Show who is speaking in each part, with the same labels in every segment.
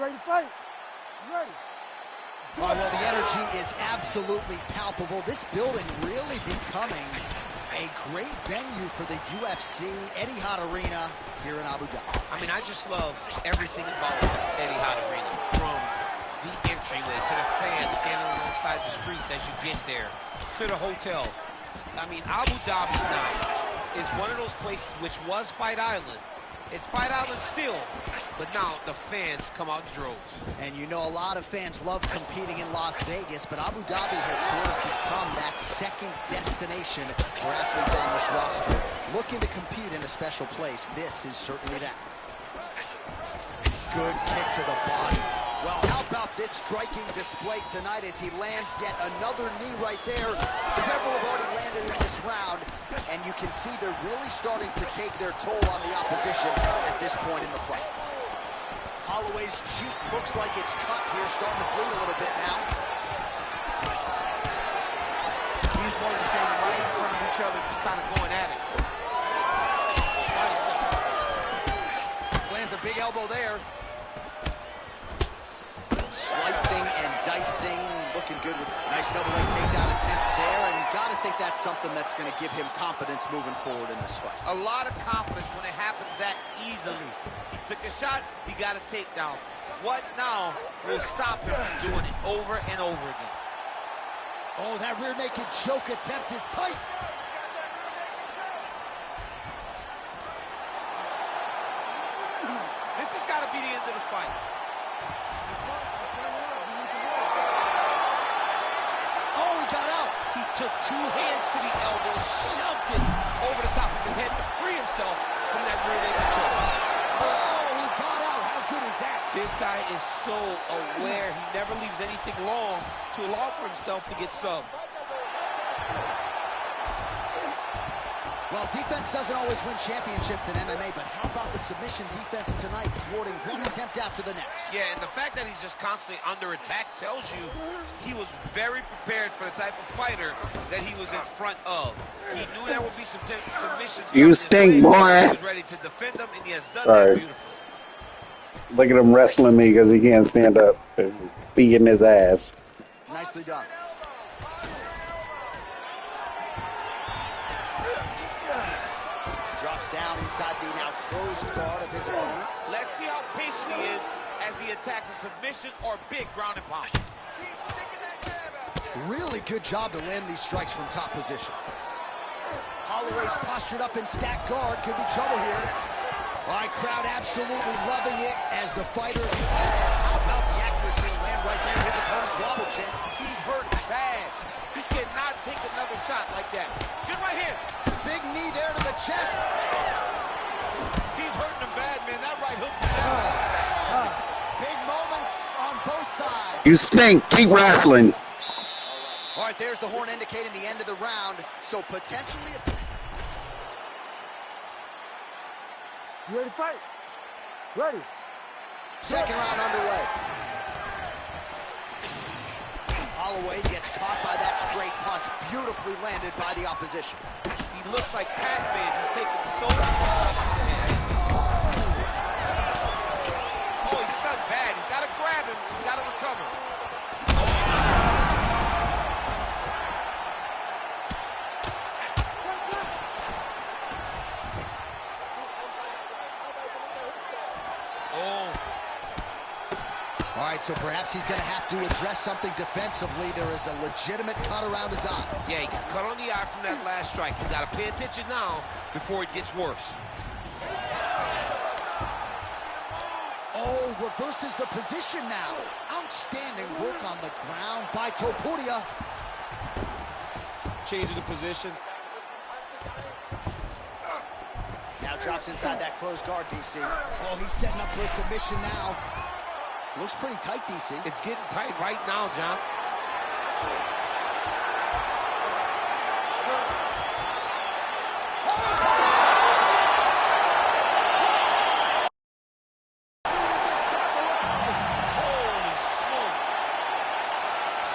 Speaker 1: ready to fight? You ready?
Speaker 2: Oh, well, the energy is absolutely palpable. This building really becoming a great venue for the UFC, Etihad Arena here in Abu Dhabi.
Speaker 3: I mean, I just love everything about Etihad Arena, from the entryway to the fans standing alongside the streets as you get there, to the hotel. I mean, Abu Dhabi now is one of those places which was Fight Island. It's Fight Island still, but now the fans come out in droves.
Speaker 2: And you know, a lot of fans love competing in Las Vegas, but Abu Dhabi has sort of become that second destination for athletes on this roster. Looking to compete in a special place, this is certainly that. Good kick to the body. Well, how about this striking display tonight as he lands yet another knee right there. Several have already landed in this round, and you can see they're really starting to take their toll on the opposition at this point in the fight. Holloway's cheek looks like it's cut here, starting to bleed a little bit now.
Speaker 3: These ones are standing right in front of each other, just kind of going at it.
Speaker 2: Lands a big elbow there. Slicing and dicing, looking good with nice double leg takedown attempt there, and you got to think that's something that's going to give him confidence moving forward in this fight.
Speaker 3: A lot of confidence when it happens that easily. He took a shot, he got a takedown. What now will stop him from doing it over and over again?
Speaker 2: Oh, that rear naked choke attempt is tight.
Speaker 3: This has got to be the end of the fight. Took two hands to the elbow and shoved it over the top of his head to free himself from that rear naked choke.
Speaker 2: Oh, he got out. How good is that?
Speaker 3: This guy is so aware. He never leaves anything long to allow for himself to get subbed.
Speaker 2: Well, defense doesn't always win championships in MMA, but how about the submission defense tonight, thwarting one attempt after the next?
Speaker 3: Yeah, and the fact that he's just constantly under attack tells you he was very prepared for the type of fighter that he was in front of. He knew there would be some submissions.
Speaker 4: You stink, boy.
Speaker 3: He was ready to defend them, and he has done that beautifully.
Speaker 4: Look at him wrestling me because he can't stand up and beating his ass.
Speaker 2: Nicely done. Drops down inside the now closed guard of his opponent.
Speaker 3: Let's see how patient he is as he attacks a submission or big ground and pound.
Speaker 2: Really good job to land these strikes from top position. Holloway's postured up in stacked guard. Could be trouble here. All right, crowd absolutely loving it as the fighter. How about the accuracy and land right there? His opponent's wobble chin.
Speaker 3: He's hurt bad. He cannot take another shot like that. Get right here.
Speaker 2: Big knee there to the chest.
Speaker 3: He's hurting him bad, man. That right hook is down.
Speaker 2: Big moments on both sides.
Speaker 4: You stink. Keep wrestling.
Speaker 2: All right, there's the horn indicating the end of the round. So potentially
Speaker 1: You ready to fight? Ready.
Speaker 2: Second round underway. Holloway gets caught by that straight punch, beautifully landed by the opposition.
Speaker 3: He looks like Pac-Man. He's taking so much. Oh, he's stunned bad. He's got to grab him. He's got to recover.
Speaker 2: All right, so perhaps he's going to have to address something defensively. There is a legitimate cut around his eye.
Speaker 3: Yeah, he got cut on the eye from that last strike. He's got to pay attention now before it gets worse.
Speaker 2: Oh, reverses the position now. Outstanding work on the ground by Topuria.
Speaker 3: Changing the position.
Speaker 2: Now drops inside that closed guard, DC. Oh, he's setting up for a submission now. Looks pretty tight, DC.
Speaker 3: It's getting tight right now, John.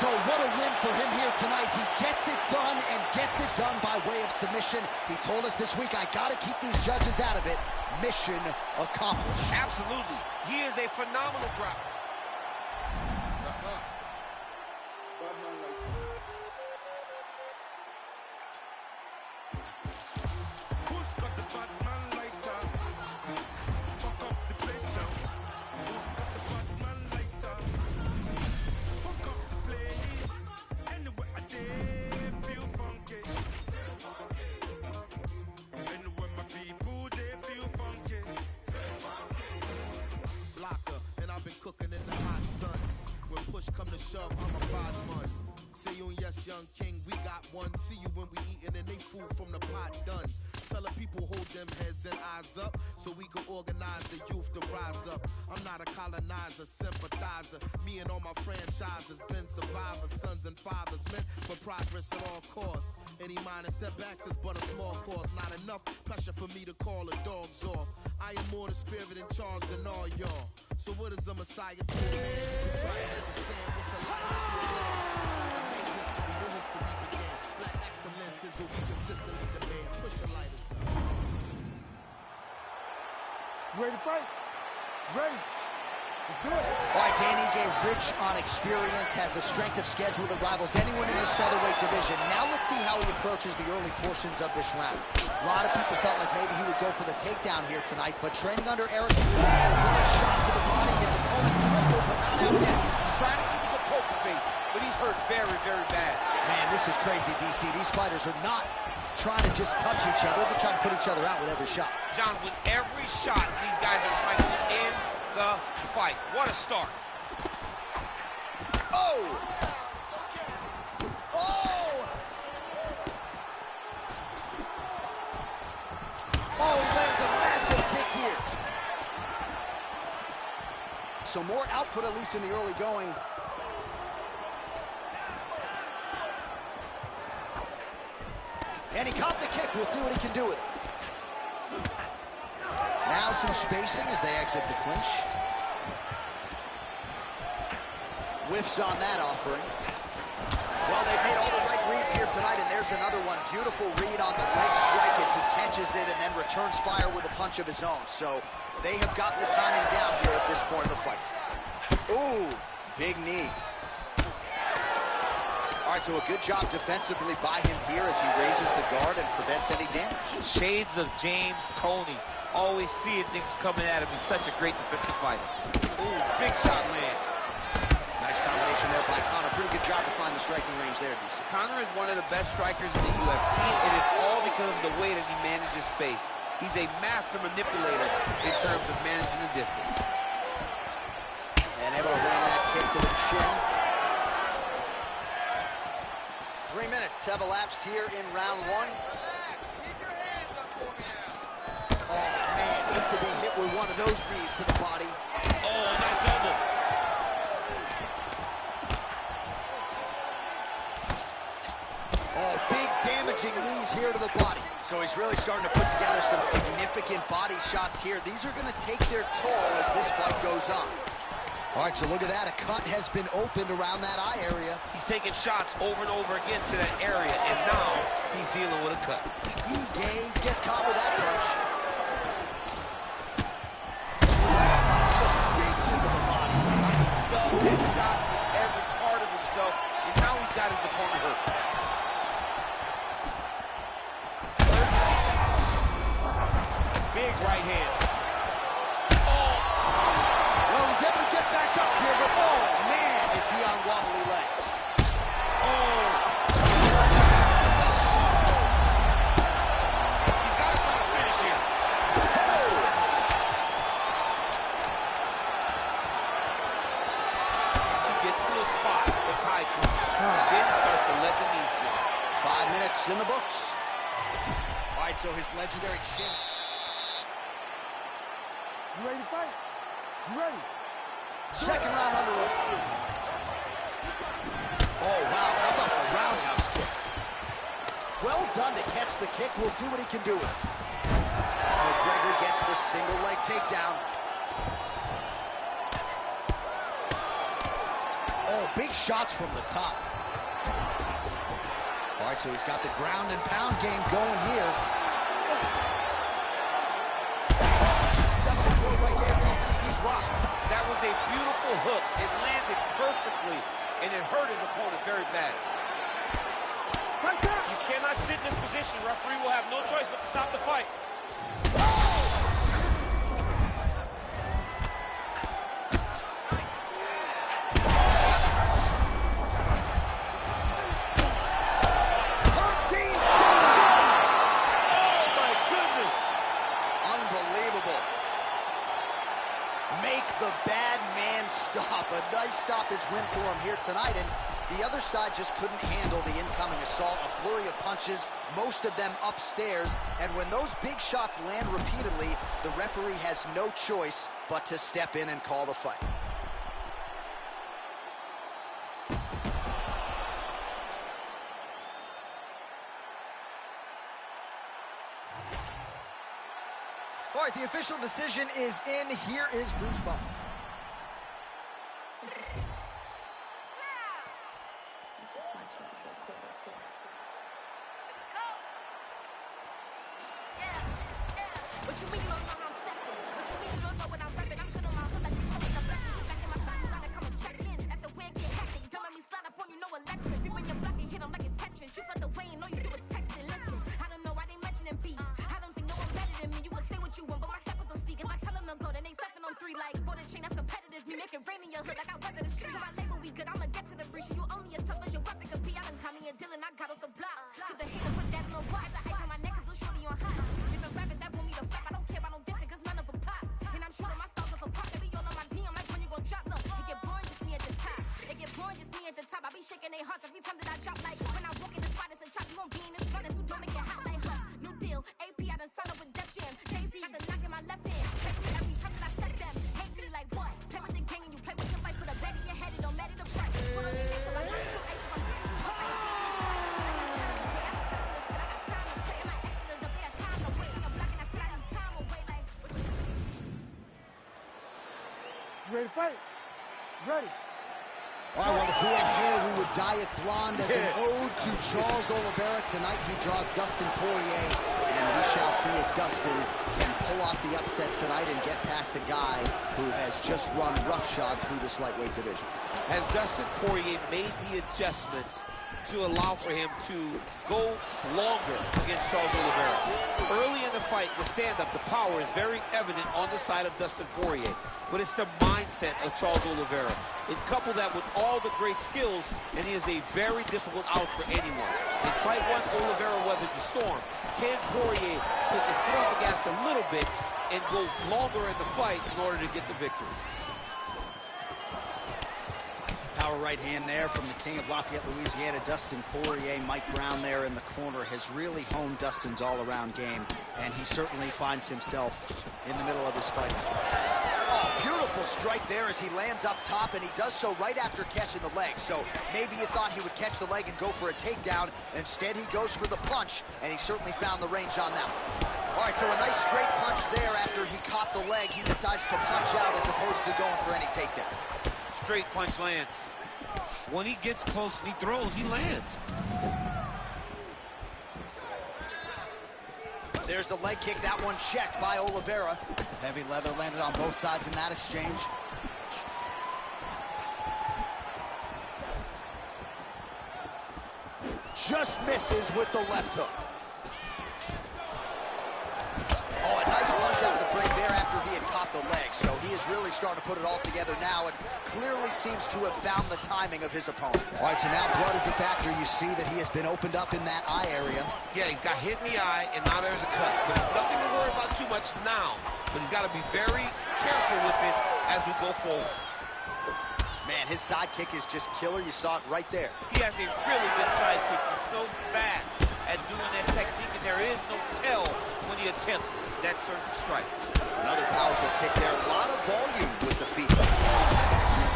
Speaker 2: So what a win for him here tonight. He gets it done and gets it done by way of submission. He told us this week, I got to keep these judges out of it. Mission accomplished.
Speaker 3: Absolutely. He is a phenomenal grappler.
Speaker 5: Who's got the bad man lighter? Fuck up the place now. Who's got the bad man lighter? Fuck up the place. Anywhere I dare feel funky. Anywhere my people they feel funky.
Speaker 6: Blocker, and I've been cooking in the hot sun. When push come to shove, I'm a bad man. See you, yes, young king, we got one. See you when we eatin' and they food from the pot done. Tell the people hold them heads and eyes up so we can organize the youth to rise up. I'm not a colonizer, sympathizer. Me and all my franchises been survivors, sons and fathers meant for progress at all costs. Any minor setbacks is but a small cost. Not enough pressure for me to call the dogs off. I am more the spirit in charge than all y'all. So what is a messiah to a man? You try to understand what's a life to a man. I made history, your history began. Black excellence is what we consistently demand. Push your lighters up.
Speaker 1: You ready to fight? Ready. Let's do it.
Speaker 2: All right, Danny gave rich on experience, has the strength of schedule that rivals anyone in this featherweight division. Now let's see how he approaches the early portions of this round. A lot of people felt like maybe he would go for the takedown here tonight, but training under Eric with a shot to the body, his opponent crippled, but not out yet.
Speaker 3: He's trying to keep the poker face, but he's hurt very, very bad.
Speaker 2: Man, this is crazy, DC. These fighters are not trying to just touch each other. They're trying to put each other out with every shot.
Speaker 3: John, with every shot, these guys are trying to end the fight. What a start.
Speaker 2: Oh! Oh! Oh, he lands a massive kick here. So more output, at least in the early going. And he caught the kick. We'll see what he can do with it. Now some spacing as they exit the clinch. Whiffs on that offering. Well, they've made all the right reads here tonight, and there's another one. Beautiful read on the leg strike as he catches it and then returns fire with a punch of his own. So they have got the timing down here at this point of the fight. Ooh, big knee. All right, so a good job defensively by him here as he raises the guard and prevents any damage.
Speaker 3: Shades of James Toney. Always seeing things coming at him. He's such a great defensive fighter. Ooh, big shot land.
Speaker 2: Nice combination there by Conor. Pretty good job to find the striking range there, DC.
Speaker 3: Conor is one of the best strikers in the UFC, and it's all because of the way that he manages space. He's a master manipulator in terms of managing the distance.
Speaker 2: And able to land that kick to the chin. 3 minutes have elapsed here in round one.
Speaker 7: Relax. Keep your hands up for me now.
Speaker 2: Oh, man, hate to be hit with one of those knees to the body.
Speaker 3: Oh, nice elbow.
Speaker 2: Oh, big damaging knees here to the body. So he's really starting to put together some significant body shots here. These are going to take their toll as this fight goes on. All right, so look at that. A cut has been opened around that eye area.
Speaker 3: He's taking shots over and over again to that area, and now he's dealing with a cut.
Speaker 2: Gets caught with that punch. Just digs into the body.
Speaker 3: Stubbed and shot every part of himself, and now he's got his opponent hurt. Big right hand.
Speaker 2: Well, he's able to get back up here, but oh, man, is he on wobbly legs.
Speaker 3: He's got to try to finish here. He gets to a spot that's high for him. Then he starts to let the knees go.
Speaker 2: 5 minutes in the books. All right, so his legendary chin.
Speaker 1: You ready to fight? You ready?
Speaker 2: Second round underway. Oh, wow, how about the roundhouse kick? Well done to catch the kick. We'll see what he can do with it. McGregor gets the single leg takedown. Oh, big shots from the top. All right, so he's got the ground and pound game going here.
Speaker 3: That was a beautiful hook. It landed perfectly and it hurt his opponent very bad. You cannot sit in this position. Referee will have no choice but to stop the fight.
Speaker 2: A nice stoppage win for him here tonight, and the other side just couldn't handle the incoming assault. A flurry of punches, most of them upstairs, and when those big shots land repeatedly, the referee has no choice but to step in and call the fight. All right, the official decision is in. Here is Bruce Buffer.
Speaker 8: What you mean you don't know how I'm stepping? What you mean you don't know what I'm rapping? I'm feeling my hood like you coming up back. You back in my spot, you gotta come and check in. After where get hectic, don't let me slide up on you, no electric. People in your block and hit them like it's Tetris. You felt the way and all you do is text it. Listen, I don't know why they mentioning beef. I don't think no one better than me. You can say what you want, but my steppers don't speak. If I tell them to go, then they stepping on 3 like border chain. That's competitive. Me make it rain in your hood like I weather the streets. So my label we good. I'ma get to the breach. You only as tough as your weapon could be. I done caught me a deal and I got off the block. To the hater, put that in the watch. The ice on my neck is so shorty on hot. There's some rappers that want me to flap. I don't care about no dissing, cause none of them pop. And I'm shooting my stars off a pop. They be all on my DM like when you gon' drop. Look, it get boring just me at the top. It get boring just me at the top. I be shaking their hearts every time that I drop. Like when I walk in the spot, it's a chop. You won't be in this run if you don't make it hot like her. New deal, AP, I done signed up with Def Jam. Jay-Z, got the knock in my left hand. Text me every time that I step them. Hate me like what? Play with the gang and you play with your life. Put a bag in your head, it don't matter the price. Put on your neck, so I know you ice, so I'm giving you hope. I ain't seen you twice. I got time of the day, I done stepped in the fit. I got time to play. And my exes up there, time to wait. I'm blocking, I said I need time away. Like, what you
Speaker 1: ready to fight? Ready.
Speaker 2: All right, well, if we had hair, we would dye it blonde as an ode to Charles Oliveira. Tonight, he draws Dustin Poirier, and we shall see if Dustin can pull off the upset tonight and get past a guy who has just run roughshod through this lightweight division.
Speaker 3: Has Dustin Poirier made the adjustments to allow for him to go longer against Charles Oliveira? Early in the fight, the stand-up, the power is very evident on the side of Dustin Poirier, but it's the mindset of Charles Oliveira. And couple that with all the great skills, and he is a very difficult out for anyone. In fight 1, Oliveira weathered the storm. Can Poirier take his foot off the gas a little bit and go longer in the fight in order to get the victory?
Speaker 2: Power right hand there from the king of Lafayette, Louisiana, Dustin Poirier. Mike Brown there in the corner has really honed Dustin's all-around game, and he certainly finds himself in the middle of his fight. Oh, beautiful strike there as he lands up top, and he does so right after catching the leg. So maybe you thought he would catch the leg and go for a takedown. Instead, he goes for the punch, and he certainly found the range on that one. All right, so a nice straight punch there after he caught the leg. He decides to punch out as opposed to going for any takedown.
Speaker 3: Straight punch lands. When he gets close and he throws, he lands.
Speaker 2: There's the leg kick. That one checked by Oliveira. Heavy leather landed on both sides in that exchange. Just misses with the left hook. Oh, a nice punch out of the break there after he had caught the leg. So he is really starting to put it all together now and clearly seems to have found the timing of his opponent. All right, so now blood is a factor. You see that he has been opened up in that eye area.
Speaker 3: Yeah, he's got hit in the eye, and now there's a cut. But it's nothing to worry about too much now. But he's got to be very careful with it as we go forward.
Speaker 2: Man, his sidekick is just killer. You saw it right there.
Speaker 3: He has a really good sidekick. He's so fast at doing that technique, and there is no tell when he attempts that certain strike.
Speaker 2: Another powerful kick there. A lot of volume with the feet. Huge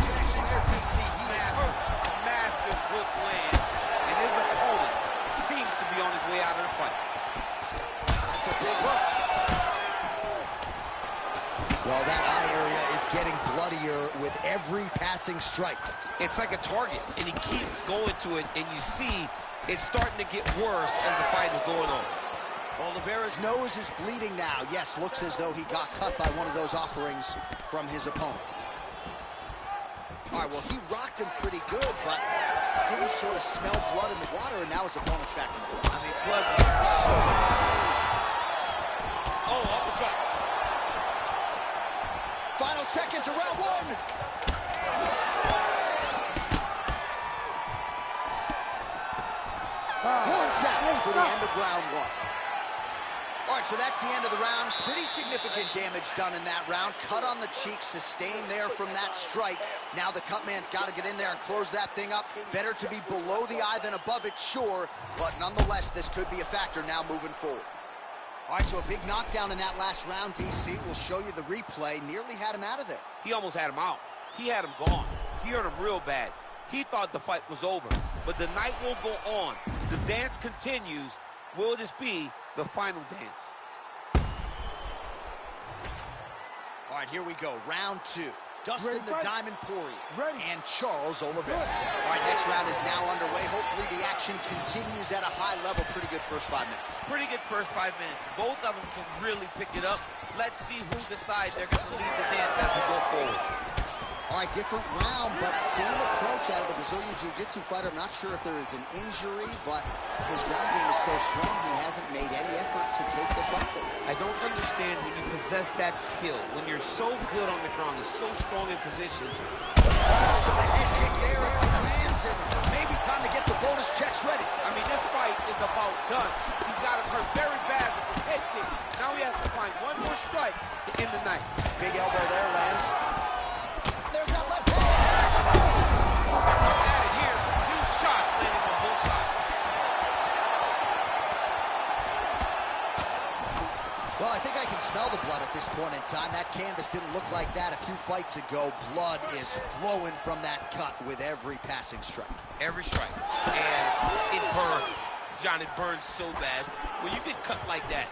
Speaker 2: connection there, DC. He is hurt.
Speaker 3: Massive hook land, and his opponent seems to be on his way out of the fight.
Speaker 2: That's a big hook. Well, that eye area is getting bloodier with every passing strike.
Speaker 3: It's like a target, and he keeps going to it, and you see it's starting to get worse as the fight is going on.
Speaker 2: Oliveira's nose is bleeding now. Yes, looks as though he got cut by one of those offerings from his opponent. All right, well, he rocked him pretty good, but didn't sort of smell blood in the water, and now his opponent's back in the fight.
Speaker 3: I mean, blood. Oh, uppercut.
Speaker 2: Final seconds of round one. Horn sounds for the end of round one. All right, so that's the end of the round. Pretty significant damage done in that round. Cut on the cheek, sustained there from that strike. Now the cut man's got to get in there and close that thing up. Better to be below the eye than above it, sure. But nonetheless, this could be a factor now moving forward. All right, so a big knockdown in that last round, DC. We'll show you the replay. Nearly had him out of there.
Speaker 3: He almost had him out. He had him gone. He hurt him real bad. He thought the fight was over. But the night will go on. The dance continues. Will this be the final dance?
Speaker 2: All right, here we go. Round two. Dustin the Diamond Poirier and Charles Oliveira. All right, next round is now underway. Hopefully the action continues at a high level. Pretty good first 5 minutes.
Speaker 3: Pretty good first 5 minutes. Both of them can really pick it up. Let's see who decides they're going to lead the dance as we go forward.
Speaker 2: All right, different round, but same approach out of the Brazilian Jiu-Jitsu fighter. I'm not sure if there is an injury, but his ground game is so strong, he hasn't made any effort to take the fight there.
Speaker 3: I don't understand when you possess that skill, when you're so good on the ground, you're so strong in positions.
Speaker 2: The head kick there as he lands, and maybe time to get the bonus checks ready.
Speaker 3: I mean, this fight is about done. He's got him hurt very bad with his head kick. Now he has to find one more strike to end the night.
Speaker 2: Big elbow there, lands. There's that left hand.
Speaker 3: At it here, huge shots landing on both sides.
Speaker 2: Well, I think I can smell the blood at this point in time. That canvas didn't look like that a few fights ago. Blood is flowing from that cut with every passing strike.
Speaker 3: Every strike. And it burns. John, it burns so bad. When you get cut like that,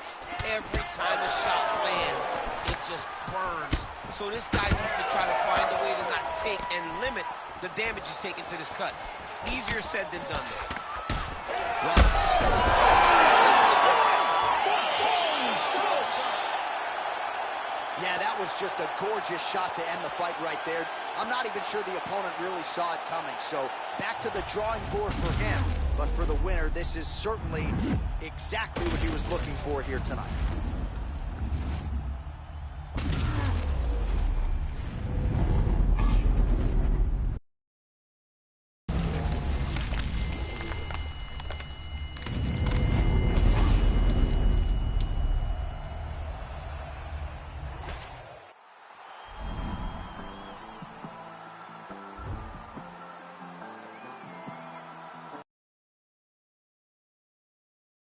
Speaker 3: every time a shot lands, it just burns. So this guy needs to try to find a way to not take and limit the damage he's taken to this cut. Easier said than done, though.
Speaker 2: Yeah, that was just a gorgeous shot to end the fight right there. I'm not even sure the opponent really saw it coming. So back to the drawing board for him. But for the winner, this is certainly exactly what he was looking for here tonight.